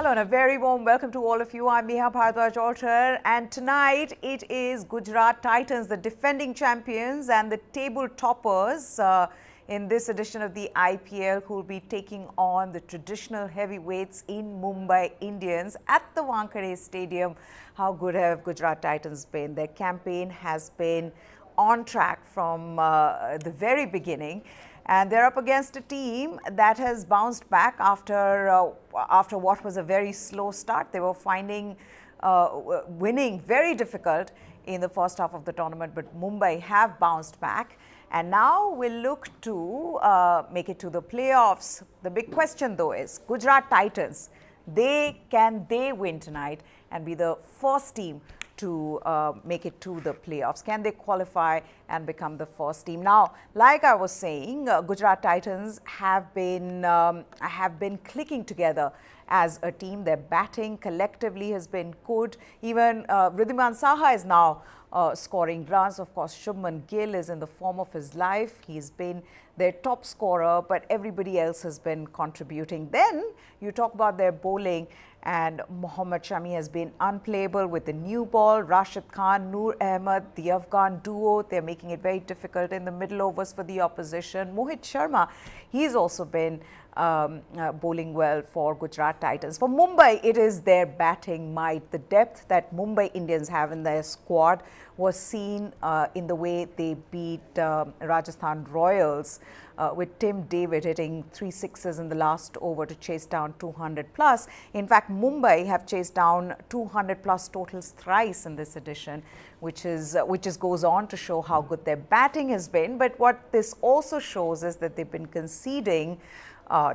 Hello and a very warm welcome to all of you. I'm Neha Bhardwaj Alter, and tonight it is Gujarat Titans, the defending champions and the table toppers in this edition of the IPL, who will be taking on the traditional heavyweights in Mumbai Indians at the Wankhede Stadium. How good have Gujarat Titans been? Their campaign has been on track from the very beginning. And they're up against a team that has bounced back after what was a very slow start. They were finding winning very difficult in the first half of the tournament, but Mumbai have bounced back. And now we'll look to make it to the playoffs. The big question, though, is Gujarat Titans. Can they win tonight and be the first team to make it to the playoffs? Can they qualify and become the first team? Now, like I was saying, Gujarat Titans have been clicking together as a team. Their batting collectively has been good. Even Wriddhiman Saha is now scoring runs. Of course, Shubman Gill is in the form of his life. He's been their top scorer, but everybody else has been contributing. Then you talk about their bowling, and Mohammad Shami has been unplayable with the new ball. Rashid Khan, Noor Ahmed, the Afghan duo, they're making it very difficult in the middle overs for the opposition. Mohit Sharma, he's also been bowling well for Gujarat Titans. For Mumbai, it is their batting might. The depth that Mumbai Indians have in their squad was seen in the way they beat Rajasthan Royals with Tim David hitting 3 sixes in the last over to chase down 200 plus. In fact, Mumbai have chased down 200 plus totals thrice in this edition, which just goes on to show how good their batting has been. But what this also shows is that they've been conceding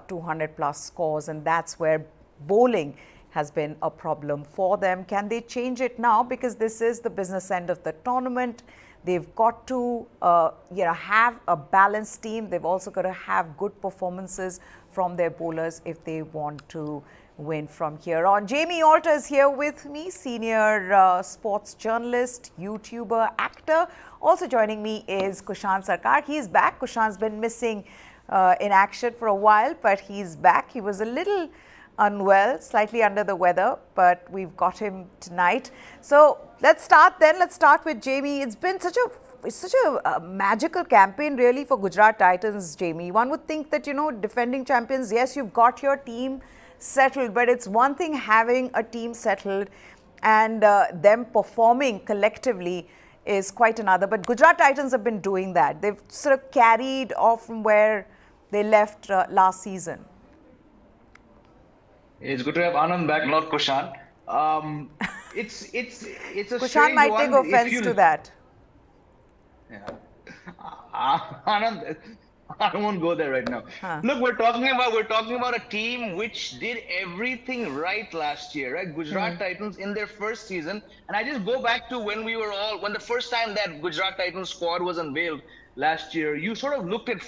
200 plus scores, and that's where bowling has been a problem for them. Can they change it now? Because this is the business end of the tournament. They've got to have a balanced team. They've also got to have good performances from their bowlers if they want to win from here on. Jamie Alter is here with me, senior sports journalist, YouTuber, actor. Also joining me is Kushan Sarkar. He's back. Kushan's been missing in action for a while, but he's back. He was a little unwell, slightly under the weather, but we've got him tonight. So let's start then. Let's start with Jamie. It's been such a magical campaign really for Gujarat Titans, Jamie. One would think that, defending champions, yes, you've got your team settled, but it's one thing having a team settled and them performing collectively is quite another. But Gujarat Titans have been doing that. They've sort of carried off from where they left last season. It's good to have Anand back, not Kushan. It's a Kushan might take offense to that. Yeah. Anand, I won't go there right now. Look, we're talking about a team which did everything right last year, right? Gujarat Titans in their first season, and I just go back to when the first time that Gujarat Titans squad was unveiled last year. You sort of looked at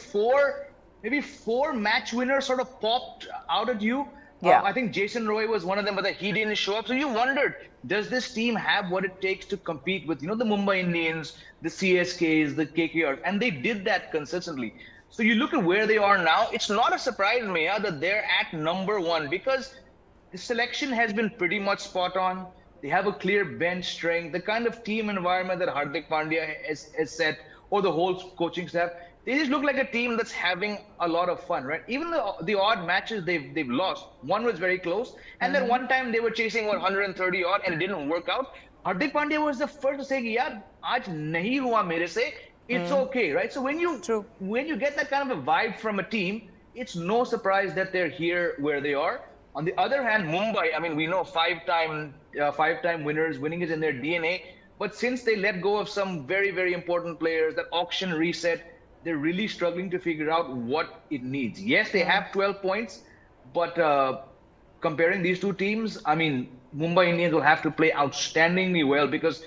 maybe four match winners sort of popped out at you. Yeah. I think Jason Roy was one of them, but he didn't show up. So you wondered, does this team have what it takes to compete with, the Mumbai Indians, the CSKs, the KKRs? And they did that consistently. So you look at where they are now, it's not a surprise, Maya, that they're at number one, because the selection has been pretty much spot on. They have a clear bench strength, the kind of team environment that Hardik Pandya has set, or the whole coaching staff. They just look like a team that's having a lot of fun, right? Even the odd matches they've lost, one was very close, and then one time they were chasing 130 odd and it didn't work out. Hardik Pandya was the first to say, "Yaar, aaj nahi hua mere se." It's okay, right? So when you get that kind of a vibe from a team, it's no surprise that they're here where they are. On the other hand, Mumbai, I mean, we know five-time winners, winning is in their DNA. But since they let go of some very, very important players, that auction reset, they're really struggling to figure out what it needs. Yes, they have 12 points, but comparing these two teams, I mean, Mumbai Indians will have to play outstandingly well, because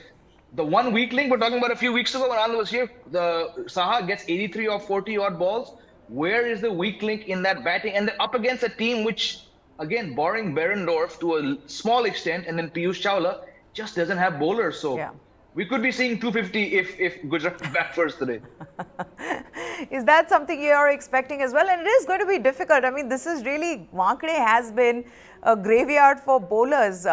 the one weak link we're talking about a few weeks ago when Anand was here, the Saha gets 83 or 40 odd balls. Where is the weak link in that batting? And they're up against a team which, again, barring Berendorf to a small extent, and then Piyush Chawla, just doesn't have bowlers. So we could be seeing 250 if Gujarat bat first today. Is that something you are expecting as well? And it is going to be difficult. I mean, this is really, Wankhede has been a graveyard for bowlers.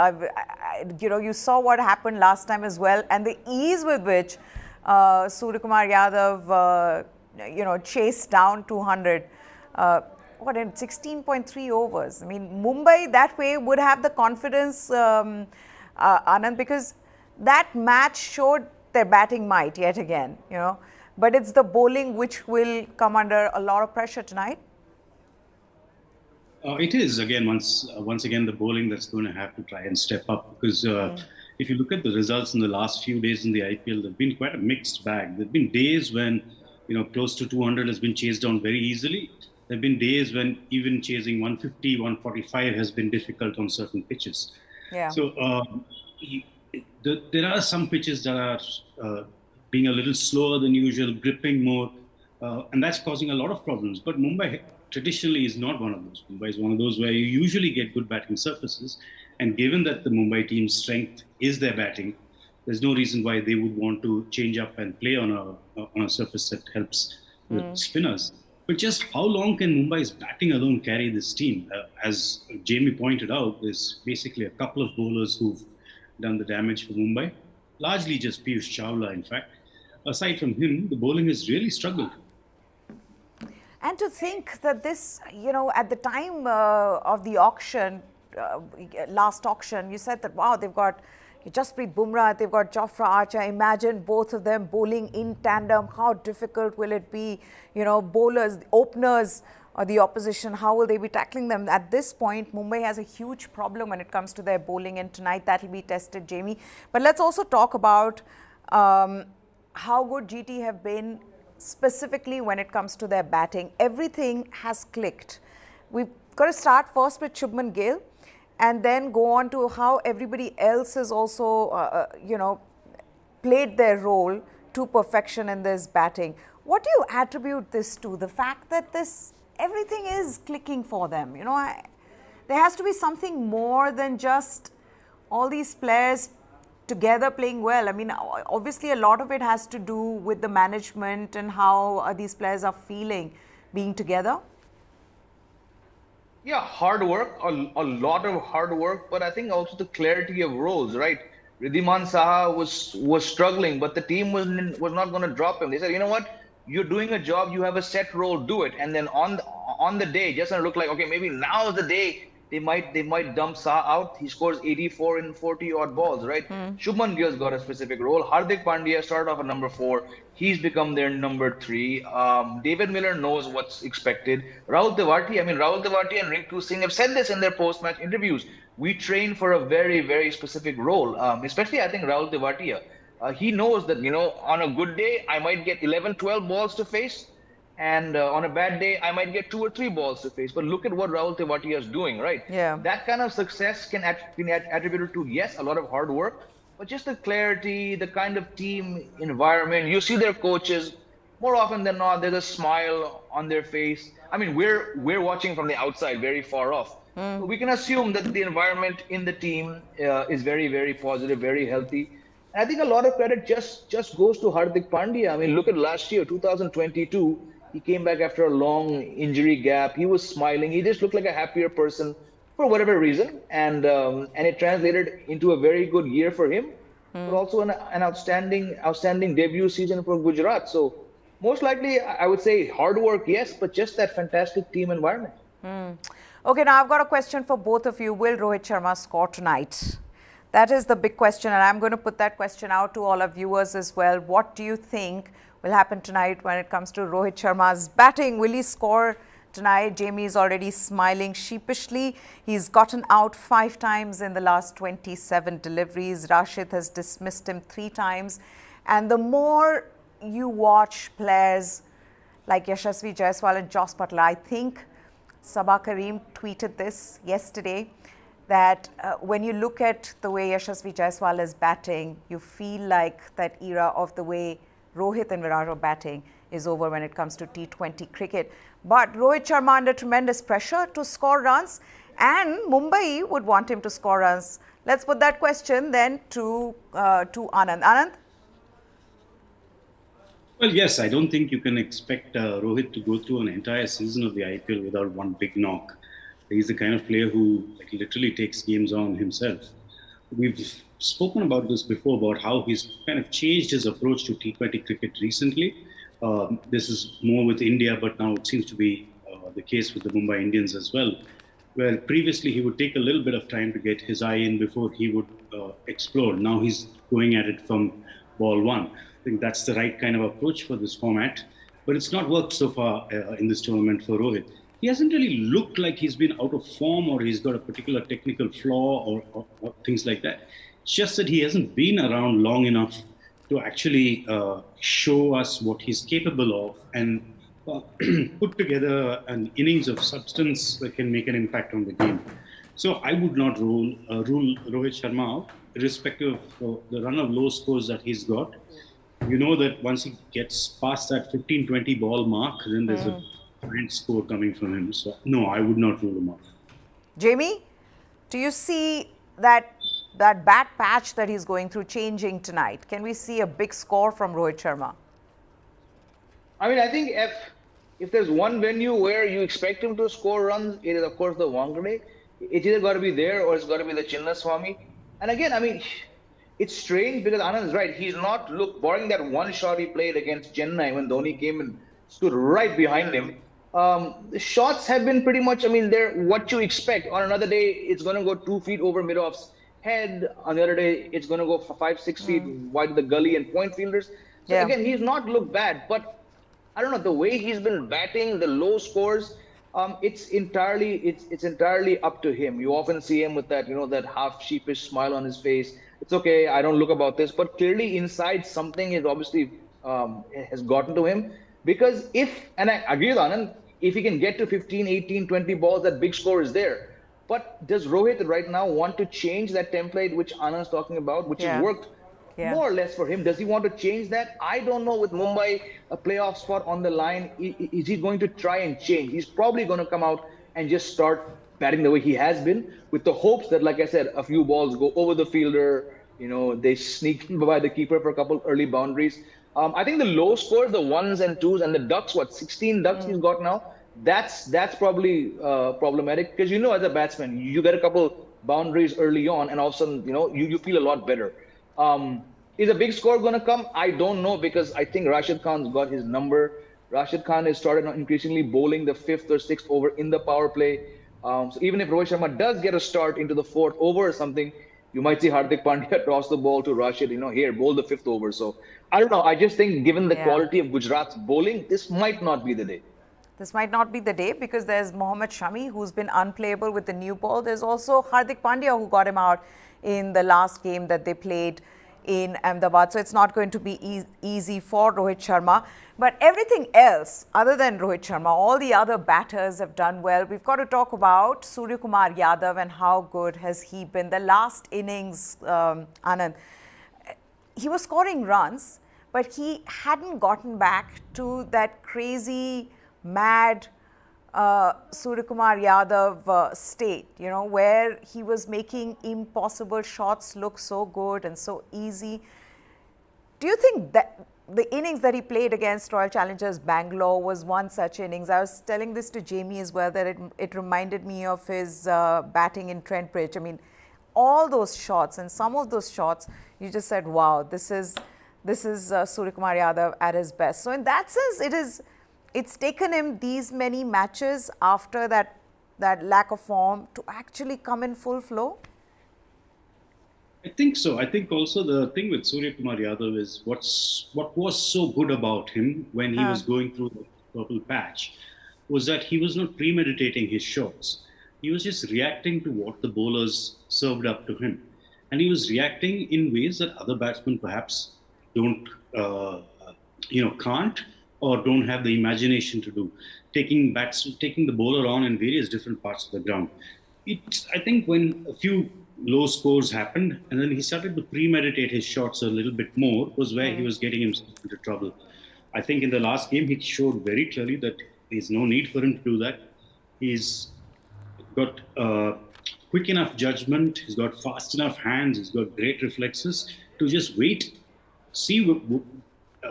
You saw what happened last time as well, and the ease with which Suryakumar Yadav, chased down 200. In 16.3 overs. I mean, Mumbai that way would have the confidence, Anand, because that match showed their batting might yet again, But it's the bowling which will come under a lot of pressure tonight. It is again once again the bowling that's going to have to try and step up, because if you look at the results in the last few days in the IPL, they've been quite a mixed bag. There've been days when close to 200 has been chased down very easily. There've been days when even chasing 150, 145 has been difficult on certain pitches. Yeah. So there are some pitches that are being a little slower than usual, gripping more, and that's causing a lot of problems. But Mumbai traditionally is not one of those. Mumbai is one of those where you usually get good batting surfaces, and given that the Mumbai team's strength is their batting, there's no reason why they would want to change up and play on a surface that helps with spinners. But just how long can Mumbai's batting alone carry this team? As Jamie pointed out, there's basically a couple of bowlers who've done the damage for Mumbai, largely just Piyush Chawla, in fact. Aside from him, the bowling has really struggled. And to think that this, at the time of the auction, last auction, you said that, wow, they've got Jasprit Bumrah, they've got Jofra Archer. Imagine both of them bowling in tandem. How difficult will it be? Bowlers, openers, or the opposition, how will they be tackling them? At this point, Mumbai has a huge problem when it comes to their bowling, and tonight that will be tested, Jamie. But let's also talk about how good GT have been specifically when it comes to their batting. Everything has clicked. We've got to start first with Shubman Gill, and then go on to how everybody else has also, played their role to perfection in this batting. What do you attribute this to? The fact that everything is clicking for them. There has to be something more than just all these players together playing well. I mean, obviously a lot of it has to do with the management and how these players are feeling being together. Yeah, hard work, a lot of hard work, but I think also the clarity of roles, right? Ridhiman Saha was struggling, but the team was not going to drop him. They said, you know what, you're doing a job, you have a set role, do it. And then on the day, just gonna look like, okay, maybe now is the day they might dump Saha out. He scores 84 in 40 odd balls, right? Shubman Gill's got a specific role. Hardik Pandya started off at number 4. He's become their number 3. David Miller knows what's expected. Rahul Tewati and Rinku Singh have said this in their post-match interviews. We train for a very, very specific role, especially I think Rahul Tewati. He knows that, on a good day, I might get 11, 12 balls to face. And on a bad day, I might get 2 or 3 balls to face. But look at what Rahul Tewati is doing, right? Yeah. That kind of success can be attributed to, yes, a lot of hard work, but just the clarity, the kind of team environment. You see their coaches, more often than not, there's a smile on their face. I mean, we're watching from the outside, very far off. So we can assume that the environment in the team is very, very positive, very healthy. And I think a lot of credit just goes to Hardik Pandya. I mean, look at last year, 2022. He came back after a long injury gap. He was smiling. He just looked like a happier person for whatever reason. And it translated into a very good year for him, but also an outstanding debut season for Gujarat. So most likely, I would say hard work, yes, but just that fantastic team environment. Okay, now I've got a question for both of you. Will Rohit Sharma score tonight? That is the big question, and I'm going to put that question out to all our viewers as well. What do you think will happen tonight when it comes to Rohit Sharma's batting? Will he score tonight? Jamie is already smiling sheepishly. He's gotten out 5 times in the last 27 deliveries. Rashid has dismissed him 3 times. And the more you watch players like Yashasvi Jaiswal and Jos Buttler, I think Sabah Karim tweeted this yesterday, that when you look at the way Yashasvi Jaiswal is batting, you feel like that era of the way Rohit and Virat are batting is over when it comes to T20 cricket. But Rohit Sharma under tremendous pressure to score runs, and Mumbai would want him to score runs. Let's put that question then to Anand. Anand? Well, yes, I don't think you can expect Rohit to go through an entire season of the IPL without one big knock. He's the kind of player who like, literally takes games on himself. We've spoken about this before about how he's kind of changed his approach to T20 cricket recently. This is more with India, but now it seems to be the case with the Mumbai Indians as well. Where previously he would take a little bit of time to get his eye in before he would explode. Now he's going at it from ball one. I think that's the right kind of approach for this format. But it's not worked so far in this tournament for Rohit. He hasn't really looked like he's been out of form or he's got a particular technical flaw or things like that. It's just that he hasn't been around long enough to actually show us what he's capable of and put together an innings of substance that can make an impact on the game. So I would not rule Rohit Sharma out, irrespective of the run of low scores that he's got. You know that once he gets past that 15-20 ball mark, then there's a giant score coming from him. So no, I would not rule him out. Jamie, do you see that bad patch that he's going through changing tonight? Can we see a big score from Rohit Sharma? I mean, I think if there's one venue where you expect him to score runs, it is of course the Wankhede. It's either got to be there or it's got to be the Chinnaswamy. And again, I mean, it's strange because Anand is right. He's not barring that one shot he played against Chennai when Dhoni came and stood right behind him. The shots have been pretty much, I mean, they're what you expect. On another day, it's going to go 2 feet over mid-off's head. On the other day, it's going to go 5-6 feet wide of the gully and point fielders. So again, he's not looked bad, but I don't know, the way he's been batting, the low scores, it's entirely up to him. You often see him with that, that half sheepish smile on his face. It's okay, I don't look about this, but clearly inside something is obviously has gotten to him. Because and I agree with Anand, if he can get to 15, 18, 20 balls, that big score is there. But does Rohit right now want to change that template which Anand's talking about, which has worked more or less for him? Does he want to change that? I don't know. With Mumbai, a playoff spot on the line, is he going to try and change? He's probably going to come out and just start batting the way he has been, with the hopes that, like I said, a few balls go over the fielder. They sneak in by the keeper for a couple early boundaries. I think the low scores, the ones and twos, and the ducks, 16 ducks he's got now, that's probably problematic, because as a batsman, you get a couple boundaries early on, and all of a sudden, you feel a lot better. Is a big score going to come? I don't know, because I think Rashid Khan's got his number. Rashid Khan has started increasingly bowling the 5th or 6th over in the power play. So even if Rohit Sharma does get a start into the 4th over or something, you might see Hardik Pandya toss the ball to Rashid, here, bowl the 5th over. So I don't know. I just think given the quality of Gujarat's bowling, this might not be the day. This might not be the day, because there's Mohammad Shami, who's been unplayable with the new ball. There's also Hardik Pandya, who got him out in the last game that they played in Ahmedabad. So it's not going to be easy for Rohit Sharma. But everything else, other than Rohit Sharma, all the other batters have done well. We've got to talk about Surya Kumar Yadav and how good has he been. The last innings, Anand, he was scoring runs, but he hadn't gotten back to that crazy, mad Surya Kumar Yadav state, where he was making impossible shots look so good and so easy. Do you think that the innings that he played against Royal Challengers Bangalore was one such innings? I was telling this to Jamie as well, that it reminded me of his batting in Trent Bridge. I mean, all those shots, and some of those shots, you just said, wow, this is Surya Kumar Yadav at his best. So in that sense, it's taken him these many matches after that lack of form to actually come in full flow? I think so. I think also the thing with Surya Kumar Yadav is what was so good about him when he was going through the purple patch was that he was not premeditating his shots. He was just reacting to what the bowlers served up to him. And he was reacting in ways that other batsmen perhaps don't, can't or don't have the imagination to do. Taking the bowler on in various different parts of the ground. I think when a few low scores happened and then he started to premeditate his shots a little bit more was where he was getting himself into trouble. I think in the last game he showed very clearly that there's no need for him to do that. He's got quick enough judgment, he's got fast enough hands, he's got great reflexes to just wait, see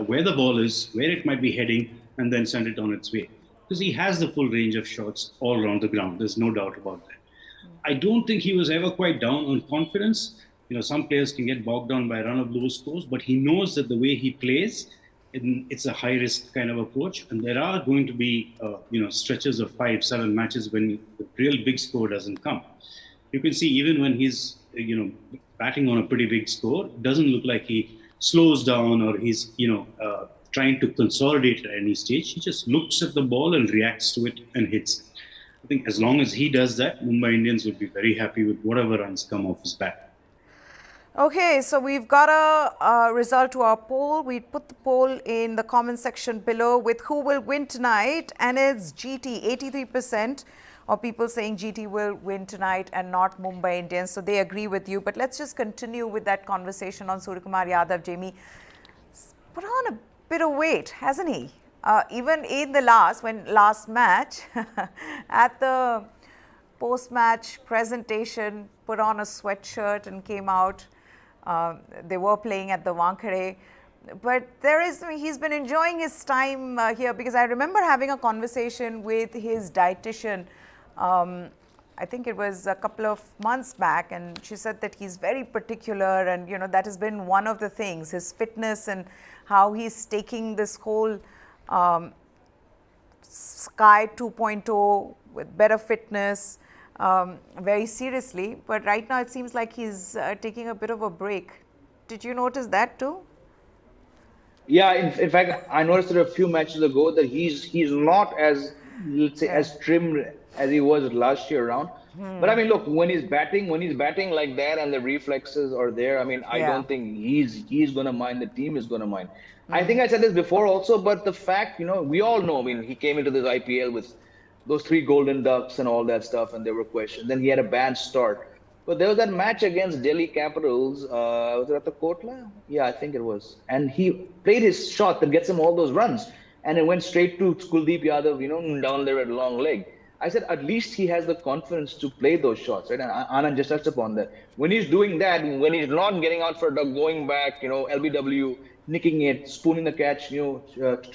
where the ball is, where it might be heading, and then send it on its way. Because he has the full range of shots all around the ground. There's no doubt about that. I don't think he was ever quite down on confidence. Some players can get bogged down by a run of low scores, but he knows that the way he plays, it's a high risk kind of approach. And there are going to be, stretches of 5-7 matches when the real big score doesn't come. You can see even when he's, batting on a pretty big score, it doesn't look like he slows down or he's, trying to consolidate at any stage. He just looks at the ball and reacts to it and hits. I think as long as he does that, Mumbai Indians would be very happy with whatever runs come off his bat. Okay, so we've got a result to our poll. We put the poll in the comment section below with who will win tonight, and it's GT. 83% of people saying GT will win tonight and not Mumbai Indians. So they agree with you. But let's just continue with that conversation on Suryakumar Yadav. Jamie put on a bit of weight, hasn't he? Even in the last match, at the post-match presentation, put on a sweatshirt and came out. They were playing at the Wankhede. But he's been enjoying his time here, because I remember having a conversation with his dietitian. I think it was a couple of months back, and she said that he's very particular, and that has been one of the things, his fitness and how he's taking this whole Sky 2.0 with better fitness very seriously. But right now it seems like he's taking a bit of a break. Did you notice that too? Yeah, in fact, I noticed it a few matches ago that he's not as, let's say, as trimmed as he was last year around. But I mean, look, when he's batting like that and the reflexes are there, I mean, I don't think he's going to mind. The team is going to mind. I think I said this before also, but the fact, we all know, I mean, he came into this IPL with those 3 golden ducks and all that stuff, and there were questions. Then he had a bad start. But there was that match against Delhi Capitals. Was it at the Kotla? Yeah, I think it was. And he played his shot that gets him all those runs. And it went straight to Kuldeep Yadav, down there at long leg. I said, at least he has the confidence to play those shots, right? And Anand just touched upon that. When he's doing that, when he's not getting out for a duck, going back, LBW, nicking it, spooning the catch, to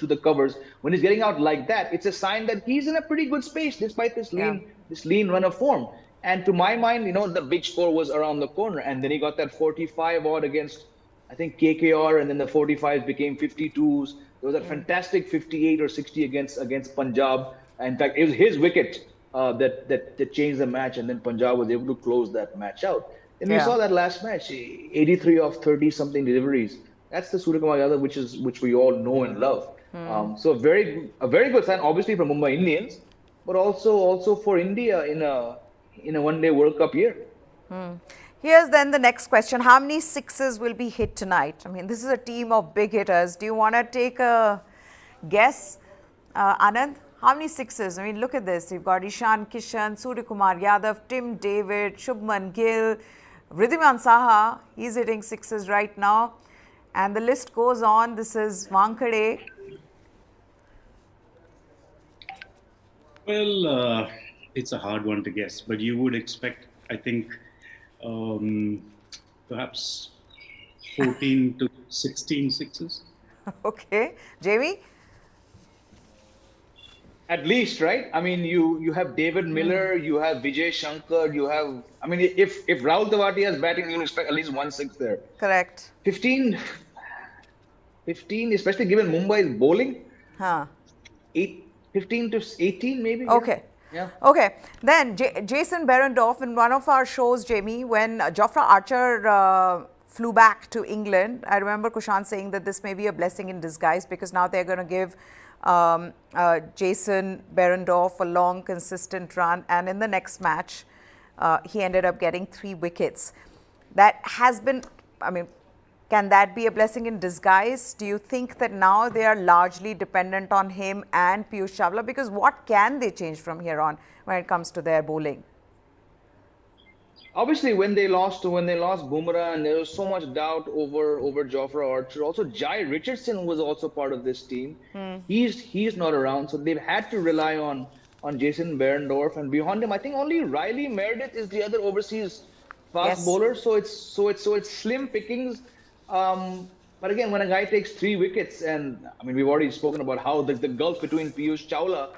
the covers, when he's getting out like that, it's a sign that he's in a pretty good space despite this lean run of form. And to my mind, the big score was around the corner, and then he got that 45 odd against, I think, KKR, and then the 45s became 52s. There was that fantastic 58 or 60 against Punjab. In fact, it was his wicket that changed the match, and then Punjab was able to close that match out. And we saw that last match, 83 of 30 something deliveries. That's the Suryakumar Yadav which we all know and love. So a very good sign, obviously, for Mumbai Indians, but also for India in a one-day World Cup year. Here's then the next question: how many sixes will be hit tonight? I mean, this is a team of big hitters. Do you want to take a guess, Anand? How many sixes? I mean, look at this. You've got Ishan Kishan, Suryakumar Yadav, Tim David, Shubman Gill, Wriddhiman Saha. He's hitting sixes right now. And the list goes on. This is Wankhede. Well, it's a hard one to guess, but you would expect, I think, perhaps 14 to 16 sixes. Okay. Jamie? At least, right? I mean, you have David Miller, you have Vijay Shankar, you have, I mean, if Rahul Tewatia is batting, you expect at least 1 6 there. Correct. 15, especially given Mumbai's bowling. 15 to 18 maybe. Okay. Yeah. Okay. Then Jason Behrendorff, in one of our shows, Jamie, when Jofra Archer flew back to England, I remember Kushan saying that this may be a blessing in disguise, because now they're going to give Jason Behrendorff a long, consistent run, and in the next match, he ended up getting 3 wickets. That has been, I mean, can that be a blessing in disguise? Do you think that now they are largely dependent on him and Piyush Chawla? Because what can they change from here on when it comes to their bowling? Obviously, when they lost Bumrah, and there was so much doubt over Jofra Archer. Also, Jai Richardson was also part of this team. He's not around, so they've had to rely on Jason Behrendorff, and beyond him, I think only Riley Meredith is the other overseas fast bowler. So it's slim pickings. But again, when a guy takes 3 wickets, and I mean, we've already spoken about how the gulf between Piyush Chawla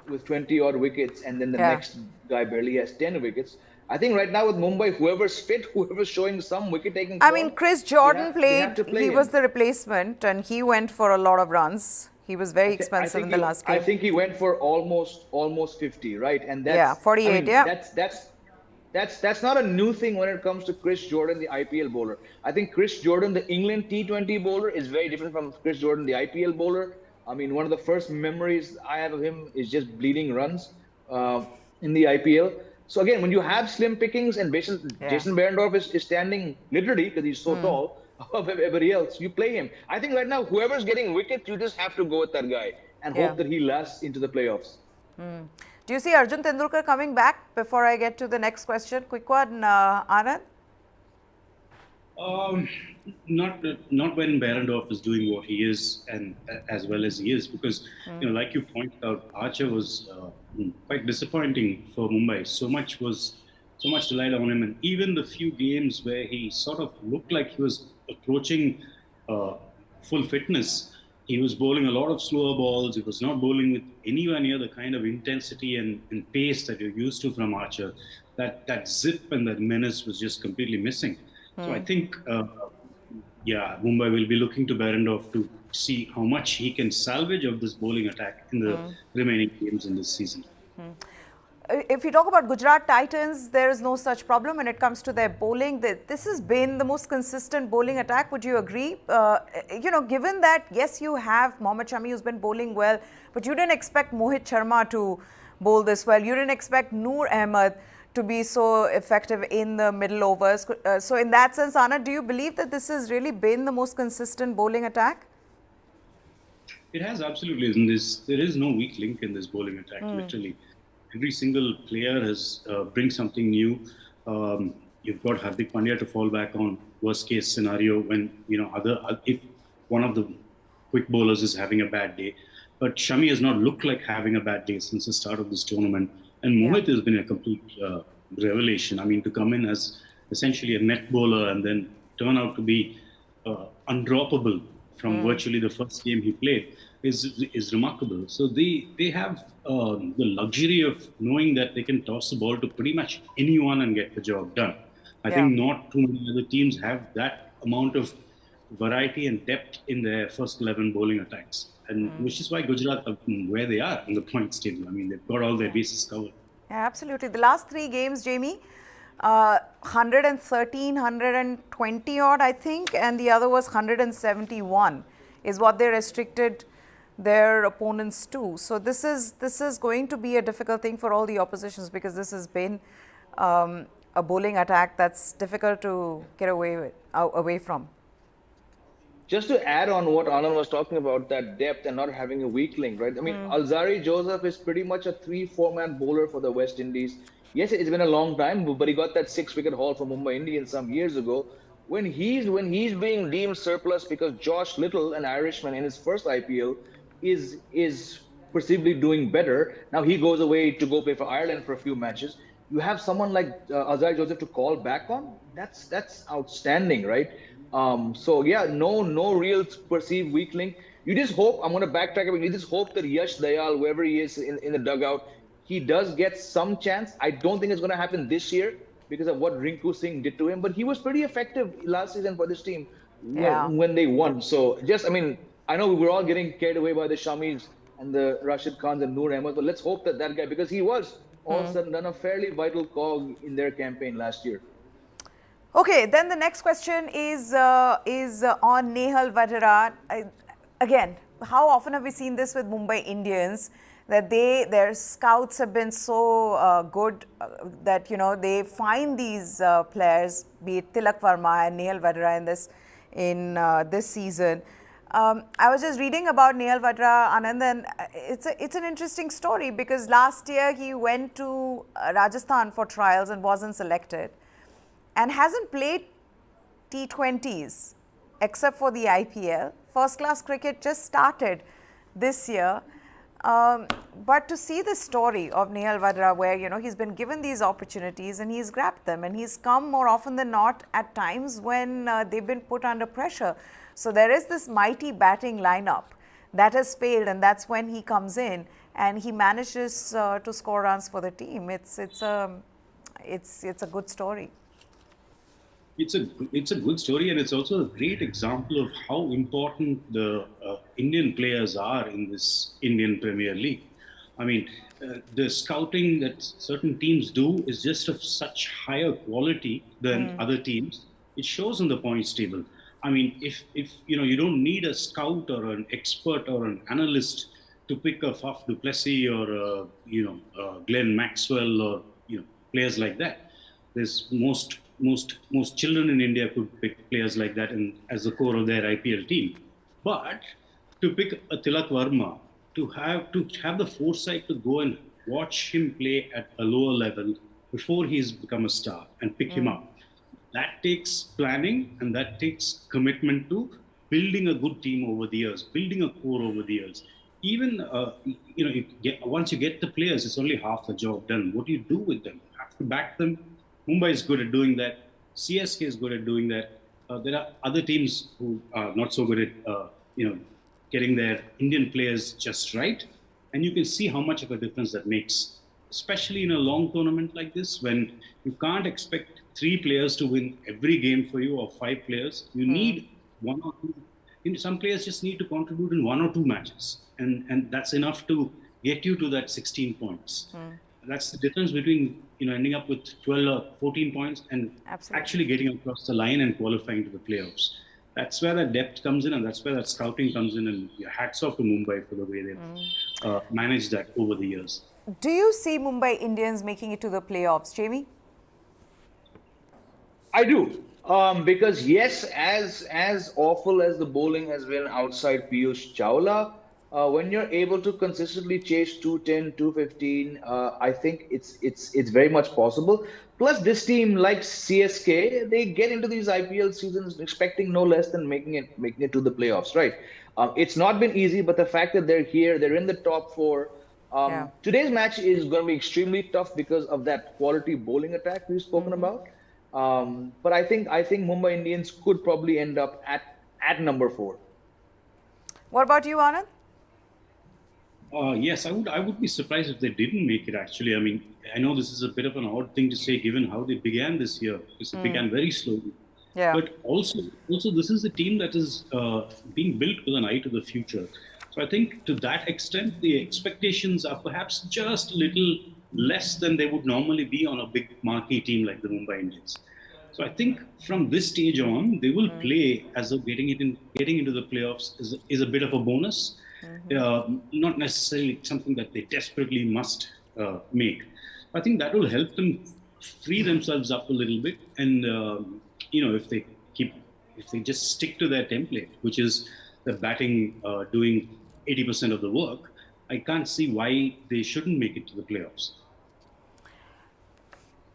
with 20 odd wickets, and then the Yeah. next guy barely has 10 wickets. I think right now with Mumbai, whoever's fit, whoever's showing some wicket taking I form, mean, Chris Jordan they have played, to play he was him. the replacement and he went for a lot of runs. He was very expensive in the last I game. think he went for almost 50, right? And Yeah, that's, I 48, mean, yeah. that's not a new thing when it comes to Chris Jordan, the IPL bowler. I think Chris Jordan, the England T20 bowler, is very different from Chris Jordan, the IPL bowler. I mean, one of the first memories I have of him is just bleeding runs uh, in the IPL. So again, when you have slim pickings and Yeah. Jason Behrendorff is standing literally because he's so tall above everybody else, you play him. I think right now, whoever's getting wickets, you just have to go with that guy and Yeah. hope that he lasts into the playoffs. Do you see Arjun Tendulkar coming back before I get to the next question? Quick one, Anand? Um, not when Behrendorff is doing what he is and as well as he is, because like you pointed out, Archer was quite disappointing for Mumbai. So much relied on him, and even the few games where he sort of looked like he was approaching uh, full fitness, he was bowling a lot of slower balls. He was not bowling with anywhere near the kind of intensity and pace that you're used to from Archer. That zip and that menace was just completely missing. So I think, Mumbai will be looking to Behrendorff to see how much he can salvage of this bowling attack in the remaining games in this season. If you talk about Gujarat Titans, there is no such problem when it comes to their bowling. This has been the most consistent bowling attack. Would you agree? Given that, yes, you have Mohammad Shami who's been bowling well, but you didn't expect Mohit Sharma to bowl this well. You didn't expect Noor Ahmed to be so effective in the middle overs. So in that sense, Anna, do you believe that this has really been the most consistent bowling attack? It has absolutely. There is no weak link in this bowling attack, literally. Every single player has brings something new. You've got Hardik Pandya to fall back on. Worst case scenario when if one of the quick bowlers is having a bad day, but Shami has not looked like having a bad day since the start of this tournament. And Mohit has been a complete revelation. I mean, to come in as essentially a net bowler and then turn out to be undroppable from virtually the first game he played is remarkable. So they have the luxury of knowing that they can toss the ball to pretty much anyone and get the job done. I think not too many other teams have that amount of variety and depth in their first 11 bowling attacks, and which is why Gujarat are where they are in the points table. I mean, they've got all their bases covered. Yeah, absolutely. The last three games, Jamie, 113, 120 odd, I think, and the other was 171 is what they restricted their opponents to. So this is going to be a difficult thing for all the oppositions, because this has been a bowling attack that's difficult to get away from. Just to add on what Anand was talking about, that depth and not having a weak link, right? I mean, Alzari Joseph is pretty much a 3-4-man bowler for the West Indies. Yes, it's been a long time, but he got that 6-wicket haul for Mumbai Indians some years ago. When he's being deemed surplus because Josh Little, an Irishman in his first IPL, is perceivably doing better. Now he goes away to go play for Ireland for a few matches. You have someone like Alzari Joseph to call back on. That's outstanding, right? No real perceived weak link. You just hope, I'm going to backtrack a bit, you just hope that Yash Dayal, whoever he is in the dugout, he does get some chance. I don't think it's going to happen this year because of what Rinku Singh did to him, but he was pretty effective last season for this team when they won. So I know we were all getting carried away by the Shamis and the Rashid Khans and Noor Ahmed, but let's hope that guy, because he was all of a sudden done a fairly vital cog in their campaign last year. Okay, then the next question is on Nehal Vadera. Again, how often have we seen this with Mumbai Indians, that their scouts have been so good that they find these players, be it Tilak Verma and Nehal Vadera in this season. I was just reading about Nehal Vadera, Anand, and it's an interesting story, because last year he went to Rajasthan for trials and wasn't selected, and hasn't played T20s except for the IPL. First class cricket just started this year. But to see the story of Nehal Vadera, where he's been given these opportunities and he's grabbed them, and he's come more often than not at times when they've been put under pressure. So there is this mighty batting lineup that has failed, and that's when he comes in and he manages to score runs for the team. It's a good story. It's a good story, and it's also a great example of how important the Indian players are in this Indian Premier League. I mean, the scouting that certain teams do is just of such higher quality than other teams. It shows on the points table. I mean, if you don't need a scout or an expert or an analyst to pick a Faf du Plessis or Glenn Maxwell or players like that. There's most children in India could pick players like that as the core of their IPL team. But to pick a Tilak Varma, to have the foresight to go and watch him play at a lower level before he's become a star and pick him up, that takes planning and that takes commitment to building a good team over the years, building a core over the years. Even once you get the players, it's only half the job done. What do you do with them? You have to back them. Mumbai is good at doing that. CSK is good at doing that. There are other teams who are not so good at getting their Indian players just right, and you can see how much of a difference that makes, especially in a long tournament like this, when you can't expect 3 players to win every game for you or 5 players. You need 1 or 2. Some players just need to contribute in 1 or 2 matches, and that's enough to get you to that 16 points. That's the difference between ending up with 12 or 14 points and actually getting across the line and qualifying to the playoffs. That's where that depth comes in, and that's where that scouting comes in. And hats off to Mumbai for the way they've managed that over the years. Do you see Mumbai Indians making it to the playoffs, Jamie? I do. Because yes, as awful as the bowling has been outside Piyush Chawla, when you're able to consistently chase 210, 215, I think it's very much possible. Plus, this team, like CSK, they get into these IPL seasons expecting no less than making it to the playoffs, right? It's not been easy, but the fact that they're here, they're in the top 4. Today's match is going to be extremely tough because of that quality bowling attack we've spoken about. But I think Mumbai Indians could probably end up at number 4. What about you, Anand? Yes, I would be surprised if they didn't make it, actually. I mean, I know this is a bit of an odd thing to say given how they began this year, because it began very slowly. Yeah. But also this is a team that is being built with an eye to the future. So I think to that extent, the expectations are perhaps just a little less than they would normally be on a big marquee team like the Mumbai Indians. So I think from this stage on, they will play as though getting into the playoffs is a bit of a bonus. Not necessarily something that they desperately must make. I think that will help them free themselves up a little bit, and if they just stick to their template, which is the batting doing 80% of the work, I can't see why they shouldn't make it to the playoffs.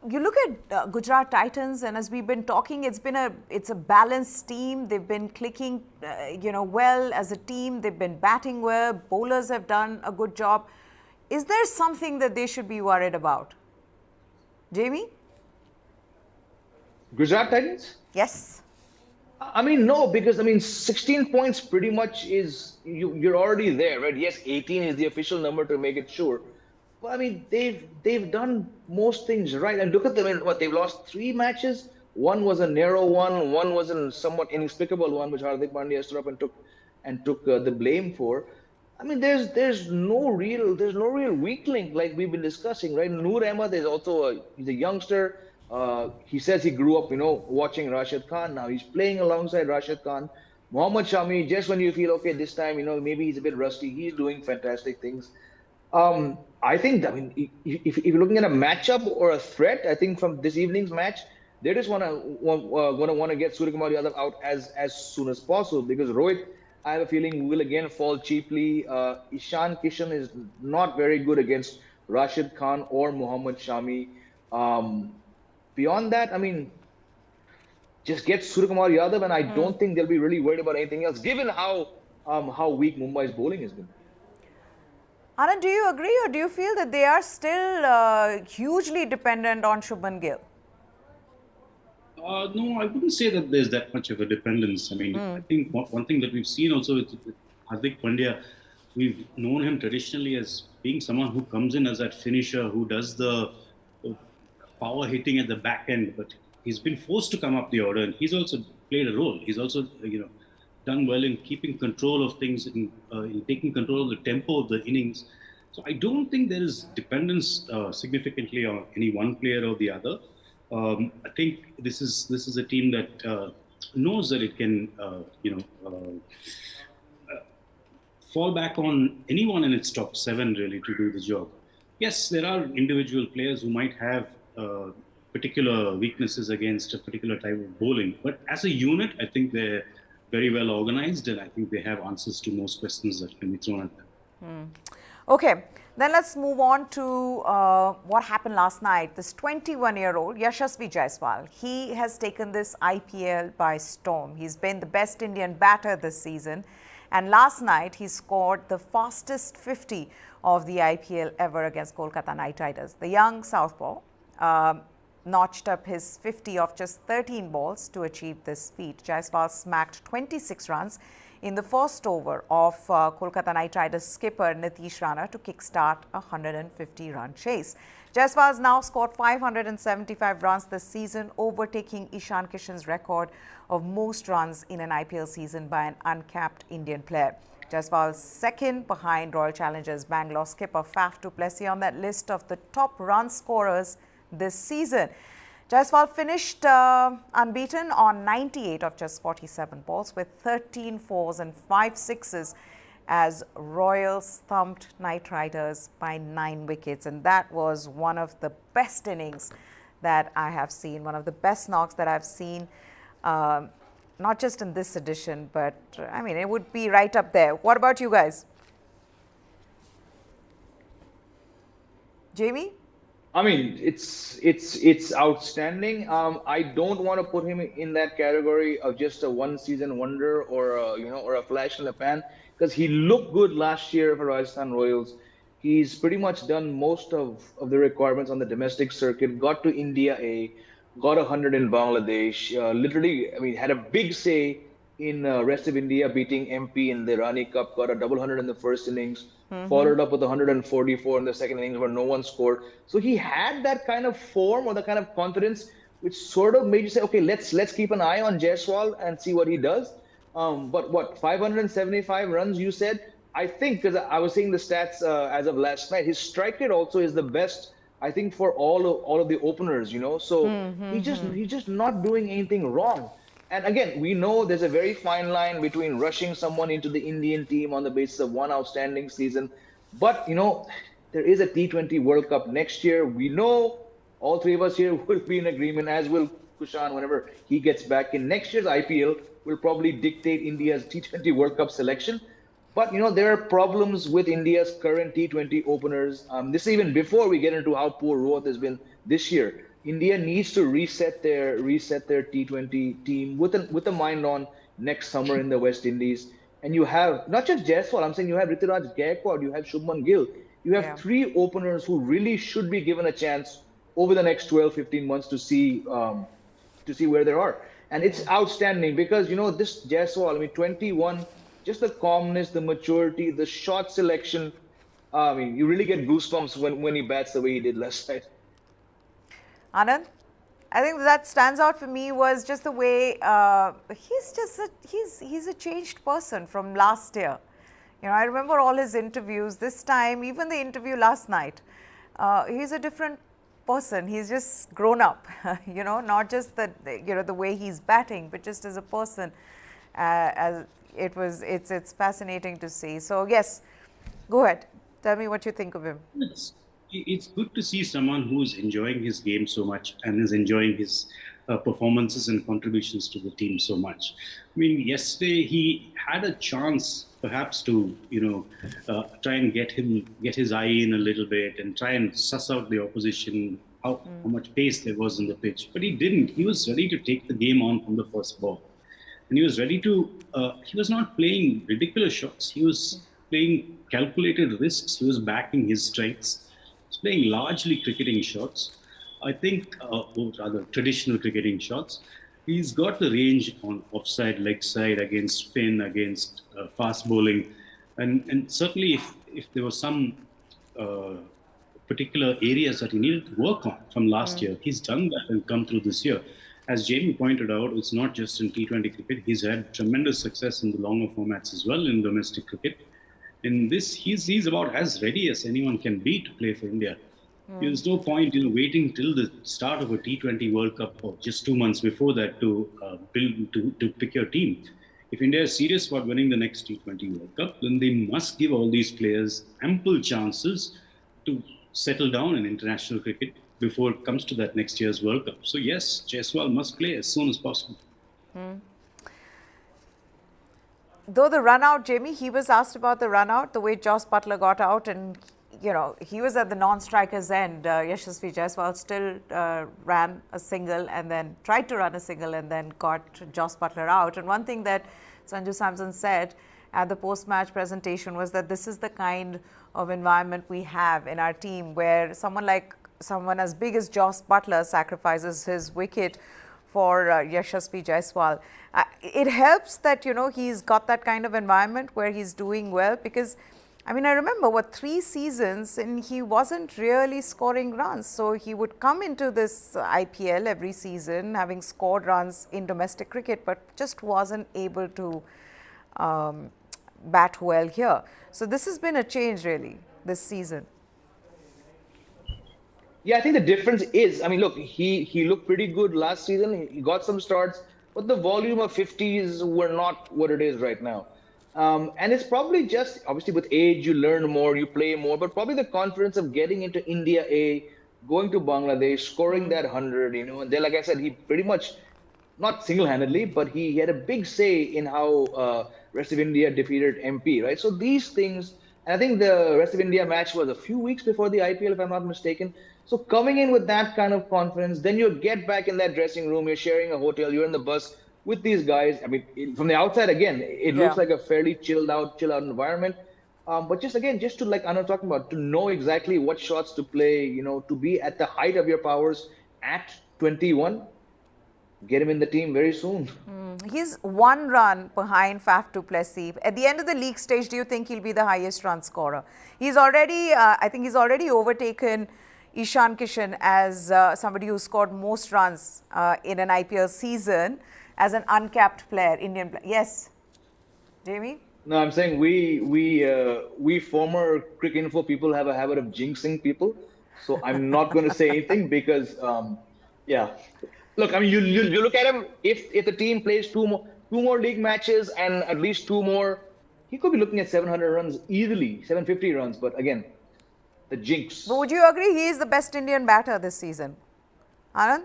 You look at Gujarat Titans, and as we've been talking, it's a balanced team. They've been clicking, well as a team. They've been batting well. Bowlers have done a good job. Is there something that they should be worried about? Jamie? Gujarat Titans? Yes. I mean, no, because 16 points pretty much is you're already there, right? Yes, 18 is the official number to make it sure. Well, I mean, they've done most things right. And look at them. They've lost 3 matches. One was a narrow one. One was a somewhat inexplicable one, which Hardik Pandya stood up and took the blame for. I mean, there's no real weak link like we've been discussing, right? Noor Ahmed is also he's a youngster. He says he grew up, watching Rashid Khan. Now he's playing alongside Rashid Khan. Mohammad Shami, just when you feel okay this time, maybe he's a bit rusty, he's doing fantastic things. I think, if you're looking at a matchup or a threat, I think from this evening's match, they just want to get Suryakumar Yadav out as soon as possible, because Rohit, I have a feeling, will again fall cheaply. Ishan Kishan is not very good against Rashid Khan or Mohammad Shami. Beyond that, just get Suryakumar Yadav, and I don't think they'll be really worried about anything else, given how weak Mumbai's bowling has been. Anand, do you agree, or do you feel that they are still hugely dependent on Shubman Gill? No, I wouldn't say that there's that much of a dependence. I mean, I think one thing that we've seen also with Hardik Pandya, we've known him traditionally as being someone who comes in as that finisher, who does the power hitting at the back end, but he's been forced to come up the order, and he's also played a role. He's also, done well in keeping control of things, in taking control of the tempo of the innings. So I don't think there is dependence significantly on any one player or the other. I think this is a team that knows that it can, fall back on anyone in its top seven really to do the job. Yes, there are individual players who might have particular weaknesses against a particular type of bowling, but as a unit, I think they're very well organized, and I think they have answers to most questions that can be thrown at them. Okay, then let's move on to what happened last night. This 21-year-old Yashasvi Jaiswal, he has taken this IPL by storm. He's been the best Indian batter this season. And last night, he scored the fastest 50 of the IPL ever against Kolkata Knight Riders. The young southpaw notched up his 50 of just 13 balls to achieve this feat. Jaiswal smacked 26 runs in the first over of Kolkata Knight Riders skipper Nitish Rana to kickstart a 150-run chase. Jaiswal has now scored 575 runs this season, overtaking Ishan Kishan's record of most runs in an IPL season by an uncapped Indian player. Jaiswal's second behind Royal Challengers Bangalore skipper Faf du Plessis on that list of the top run scorers this season. Jaiswal finished unbeaten on 98 of just 47 balls with 13 fours and 5 sixes as Royals thumped Knight Riders by 9 wickets. And that was one of the best innings that I have seen, one of the best knocks that I've seen, not just in this edition, but I mean, it would be right up there. What about you guys? Jamie? I mean, it's outstanding. I don't want to put him in that category of just a one-season wonder or or a flash in the pan, because he looked good last year for Rajasthan Royals. He's pretty much done most of the requirements on the domestic circuit. Got to India A, got 100 in Bangladesh. Literally, I mean, had a big say in rest of India beating MP in the Rani Cup. Got a double hundred in the first innings. Followed up with 144 in the second innings where no one scored. So he had that kind of form or the kind of confidence which sort of made you say, okay, let's keep an eye on Jaiswal and see what he does. But what, 575 runs you said? I think, because I was seeing the stats as of last night, his strike rate also is the best, I think, for all of the openers, So he's just not doing anything wrong. And again, we know there's a very fine line between rushing someone into the Indian team on the basis of one outstanding season. But, there is a T20 World Cup next year. We know all three of us here will be in agreement, as will Kushan whenever he gets back in. Next year's IPL will probably dictate India's T20 World Cup selection. But, there are problems with India's current T20 openers. This is even before we get into how poor Rohit has been this year. India needs to reset their T20 team with a mind on next summer in the West Indies. And you have not just Jaiswal, I'm saying you have Rituraj Gaikwad, you have Shubman Gill. You have three openers who really should be given a chance over the next 12, 15 months to see where they are. And it's outstanding because, this Jaiswal, I mean, 21, just the calmness, the maturity, the shot selection. I mean, you really get goosebumps when he bats the way he did last night. Anand, I think that stands out for me was just the way he's a changed person from last year. I remember all his interviews this time, even the interview last night. He's a different person. He's just grown up, not just the way he's batting, but just as a person. It's fascinating to see. So yes, go ahead. Tell me what you think of him. It's good to see someone who's enjoying his game so much and is enjoying his performances and contributions to the team so much. I mean, yesterday he had a chance perhaps to, try and get his eye in a little bit and try and suss out the opposition, how much pace there was in the pitch. But he didn't. He was ready to take the game on from the first ball. And he was ready to, he was not playing ridiculous shots. He was playing calculated risks. He was backing his strengths. He was playing largely cricketing shots. I think, or rather, traditional cricketing shots. He's got the range on offside, leg side, against spin, against fast bowling, and certainly if there was some uh, particular areas that he needed to work on from last year, he's done that and come through this year. As Jamie pointed out, it's not just in T20 cricket. He's had tremendous success in the longer formats as well in domestic cricket. In this, he's about as ready as anyone can be to play for India. There's no point, waiting till the start of a T20 World Cup or just 2 months before that to build to pick your team. If India is serious about winning the next T20 World Cup, then they must give all these players ample chances to settle down in international cricket before it comes to that next year's World Cup. So yes, Jaiswal must play as soon as possible. Though the run out, Jamie, he was asked about the run out, the way Joss Butler got out, and he was at the non-striker's end. Yashasvi Jaiswal still ran a single and then tried to run a single and then got Joss Butler out. And one thing that Sanju Samson said at the post-match presentation was that this is the kind of environment we have in our team where someone as big as Joss Butler sacrifices his wicket for Yashasvi Jaiswal. It helps that, he's got that kind of environment where he's doing well because, I remember 3 seasons and he wasn't really scoring runs. So he would come into this IPL every season having scored runs in domestic cricket, but just wasn't able to bat well here. So this has been a change really this season. Yeah, I think the difference is, look, he looked pretty good last season. He got some starts, but the volume of 50s were not what it is right now. And it's probably just, obviously with age, you learn more, you play more, but probably the confidence of getting into India A, going to Bangladesh, scoring that 100, and then, like I said, he pretty much, not single-handedly, but he had a big say in how rest of India defeated MP, right? So these things, and I think the rest of India match was a few weeks before the IPL, if I'm not mistaken. So coming in with that kind of confidence, then you get back in that dressing room, you're sharing a hotel, you're in the bus with these guys. From the outside, again, it looks like a fairly chilled out environment. But just to like Anand talking about, to know exactly what shots to play, to be at the height of your powers at 21, get him in the team very soon. He's 1 run behind Faf du Plessis. At the end of the league stage, do you think he'll be the highest run scorer? He's already, I think he's already overtaken Ishan Kishan as somebody who scored most runs in an IPL season as an uncapped player, Indian player. Yes, Jamie? No, I'm saying we former Cricket Info people have a habit of jinxing people. So I'm not going to say anything because, yeah. Look, you look at him. If the team plays two more league matches and at least 2 more, he could be looking at 700 runs easily, 750 runs. But again, the jinx. But would you agree he is the best Indian batter this season? Anand?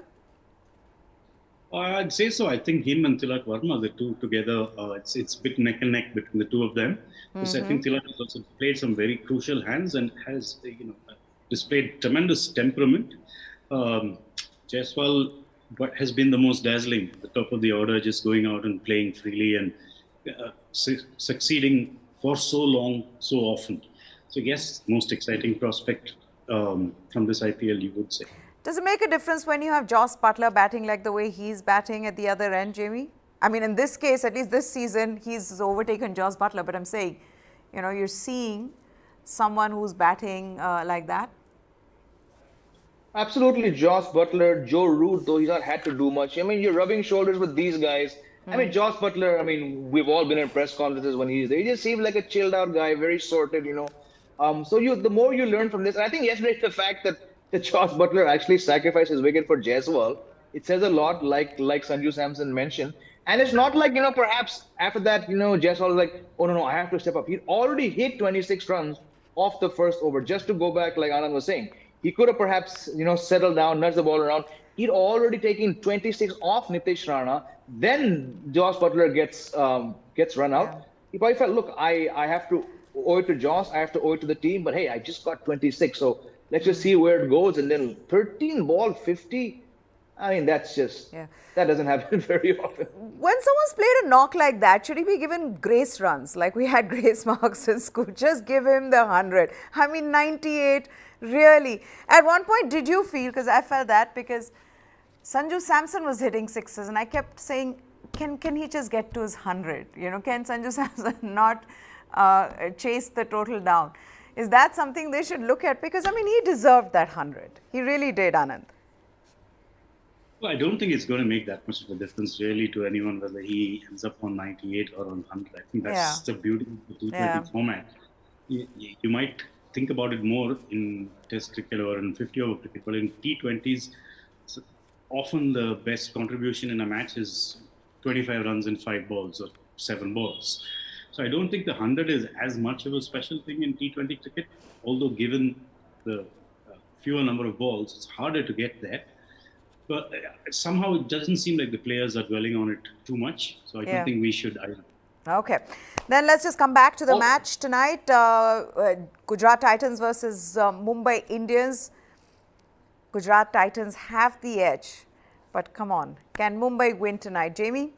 I'd say so. I think him and Tilak Varma, the two together, it's a bit neck and neck between the two of them. Because I think Tilak has also played some very crucial hands and has, displayed tremendous temperament. Jaiswal has been the most dazzling at the top of the order, just going out and playing freely and succeeding for so long, so often. So yes, most exciting prospect from this IPL, you would say. Does it make a difference when you have Joss Butler batting like the way he's batting at the other end, Jamie? In this case, at least this season, he's overtaken Joss Butler. But I'm saying, you're seeing someone who's batting like that. Absolutely, Joss Butler, Joe Root, though he's not had to do much. You're rubbing shoulders with these guys. Joss Butler, we've all been in press conferences when he's there. He just seems like a chilled out guy, very sorted, So the more you learn from this, and I think yesterday the fact that Joss Butler actually sacrificed his wicket for Jaiswal, it says a lot, like Sanju Samson mentioned. And it's not like, perhaps after that, Jaiswal was like, oh, no, I have to step up. He already hit 26 runs off the first over. Just to go back, like Anand was saying, he could have perhaps, settled down, nudged the ball around. He'd already taken 26 off Nitish Rana. Then Joss Butler gets run out. He probably felt, look, I have to owe it to Joss. I have to owe it to the team. But hey, I just got 26. So let's just see where it goes. And then 13 ball 50. I mean, that's just, Yeah. that doesn't happen very often. When someone's played a knock like that, should he be given grace runs? Like we had grace marks in school. Just give him the 100. I mean, 98, really. At one point, did you feel, because I felt that, because Sanju Samson was hitting sixes, and I kept saying, can he just get to his 100? You know, can Sanju Samson not chase the total down? Is that something they should look at? Because, I mean, he deserved that 100. He really did, Anand. Well, I don't think it's going to make that much of a difference really to anyone whether he ends up on 98 or on 100. I think that's the beauty of the T20 format. You might think about it more in Test cricket or in 50-over cricket, but in T20s, often the best contribution in a match is 25 runs in 5 balls or 7 balls. So I don't think the 100 is as much of a special thing in T20 cricket, although given the fewer number of balls, it's harder to get there. But somehow it doesn't seem like the players are dwelling on it too much. So I don't think we should either. Okay. Then let's just come back to the match tonight. Gujarat Titans versus Mumbai Indians. Gujarat Titans have the edge. But come on, can Mumbai win tonight? Jamie?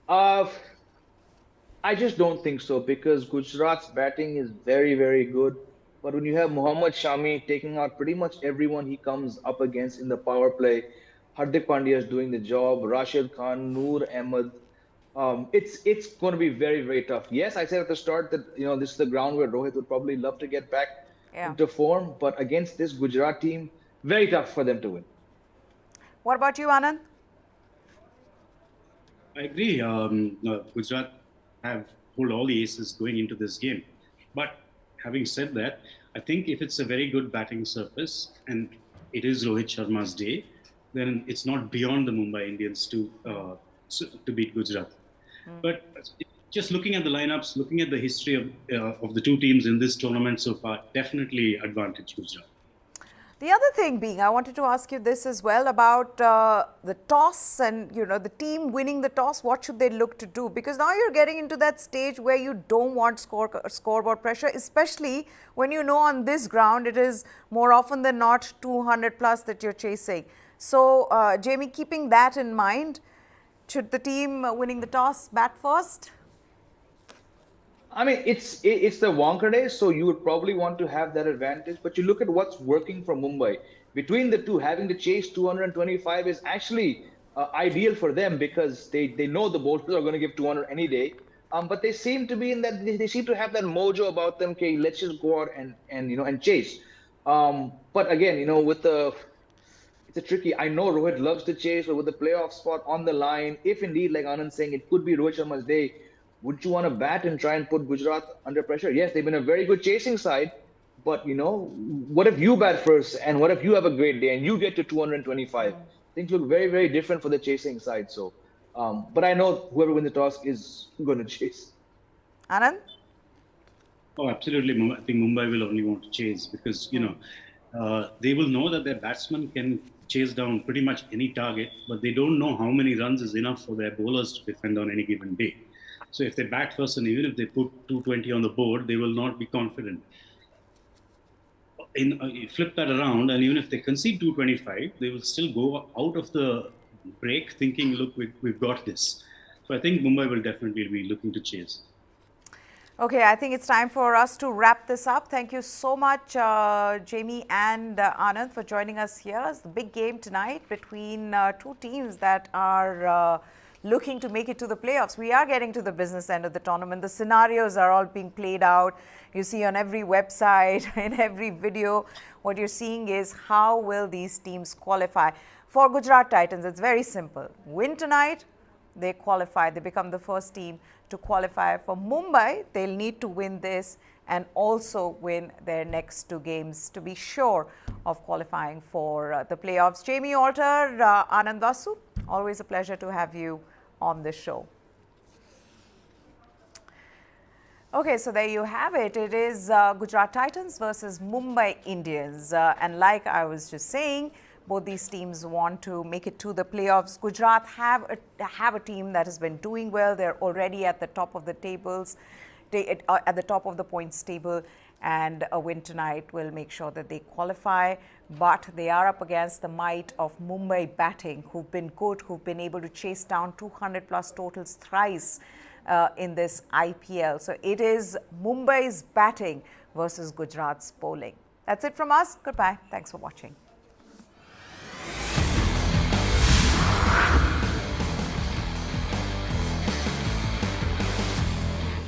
I just don't think so, because Gujarat's batting is very, very good. But when you have Mohammad Shami taking out pretty much everyone he comes up against in the power play, Hardik Pandya is doing the job, Rashid Khan, Noor Ahmed, it's going to be very, very tough. Yes, I said at the start that this is the ground where Rohit would probably love to get back into form, but against this Gujarat team, very tough for them to win. What about you, Anand? I agree. Gujarat hold all the aces going into this game, but having said that, I think if it's a very good batting surface and it is Rohit Sharma's day, then it's not beyond the Mumbai Indians to beat Gujarat. But just looking at the lineups, looking at the history of the two teams in this tournament so far, definitely advantage Gujarat. The other thing being, I wanted to ask you this as well about the toss and, the team winning the toss. What should they look to do? Because now you're getting into that stage where you don't want scoreboard pressure, especially when on this ground it is more often than not 200 plus that you're chasing. So, Jamie, keeping that in mind, should the team winning the toss bat first? I mean, it's the Wankhede, so you would probably want to have that advantage. But you look at what's working for Mumbai. Between the two, having to chase 225 is actually ideal for them, because they know the bowlers are going to give 200 any day. But they seem to be in that, they seem to have that mojo about them. Okay, let's just go out and chase. But again, it's a tricky. I know Rohit loves to chase, but with the playoff spot on the line, if indeed, like Anand's saying, it could be Rohit Sharma's day, wouldn't you want to bat and try and put Gujarat under pressure? Yes, they've been a very good chasing side, but what if you bat first, and what if you have a great day and you get to 225? Things look very, very different for the chasing side. So, but I know whoever wins the toss is going to chase. Anand? Oh, absolutely. I think Mumbai will only want to chase because, they will know that their batsmen can chase down pretty much any target, but they don't know how many runs is enough for their bowlers to defend on any given day. So if they bat first, and even if they put 220 on the board, they will not be confident. Flip that around, and even if they concede 225, they will still go out of the break thinking, look, we've got this. So I think Mumbai will definitely be looking to chase. Okay, I think it's time for us to wrap this up. Thank you so much, Jamie and Anand, for joining us here. It's the big game tonight between two teams that are looking to make it to the playoffs. We are getting to the business end of the tournament. The scenarios are all being played out. You see on every website, in every video, what you're seeing is how will these teams qualify. For Gujarat Titans, it's very simple. Win tonight, they qualify. They become the first team to qualify. For Mumbai, they'll need to win this and also win their next two games to be sure of qualifying for the playoffs. Jamie Alter, Anand Vasu, always a pleasure to have you on this show. Okay, so there you have it. It is Gujarat Titans versus Mumbai Indians. And like I was just saying, both these teams want to make it to the playoffs. Gujarat have a team that has been doing well. They're already at the top of the tables, at the top of the points table, and a win tonight will make sure that they qualify. but they are up against the might of Mumbai batting, who've been good, who've been able to chase down 200 plus totals thrice in this IPL. So it is Mumbai's batting versus Gujarat's bowling. That's it from us. Goodbye. Thanks for watching.